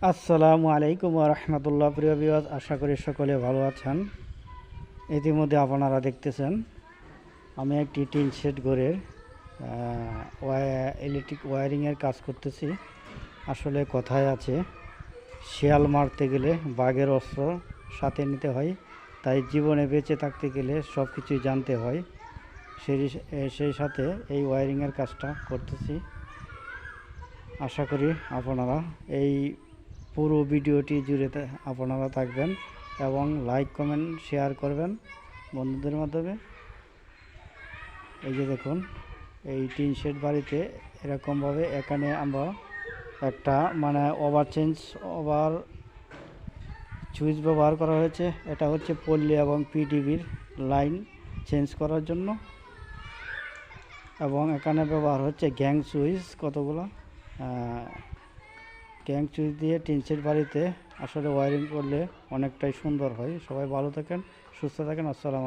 আসসালামু আলাইকুম ওয়া রাহমাতুল্লাহ। প্রিয় ভিউয়ার্স, আশা করি সকলে ভালো আছেন। ইতিমধ্যে আপনারা দেখতেছেন আমি একটি টিন শেড ঘরের ইলেকট্রিক ওয়্যারিংয়ের কাজ করতেছি। আসলে কথায় আছে, শিয়াল মারতে গেলে বাঘের অস্ত্র সাথে নিতে হয়, তাই জীবনে বেঁচে থাকতে গেলে সব কিছুই জানতে হয়। সেই সাথে এই ওয়্যারিংয়ের কাজটা করতেছি। আশা করি আপনারা এই পুরো ভিডিওটি জুড়ে আপনারা থাকবেন এবং লাইক কমেন্ট শেয়ার করবেন বন্ধুদের মাধ্যমে। এই যে দেখুন, এই টিন শেড বাড়িতে এরকমভাবে এখানে আমরা একটা ওভার সুইচ ব্যবহার করা হয়েছে। এটা হচ্ছে পল্লী এবং পিডিবির লাইন চেঞ্জ করার জন্য, এবং এখানে ব্যবহার হচ্ছে গ্যাং সুইচ কতগুলো। গ্যাং সুইচ দিয়ে টিন শেড বাড়িতে আসলে ওয়্যারিং করলে অনেকটাই সুন্দর হয়। সবাই ভালো থাকেন, সুস্থ থাকেন। আসসালামু আলাইকুম।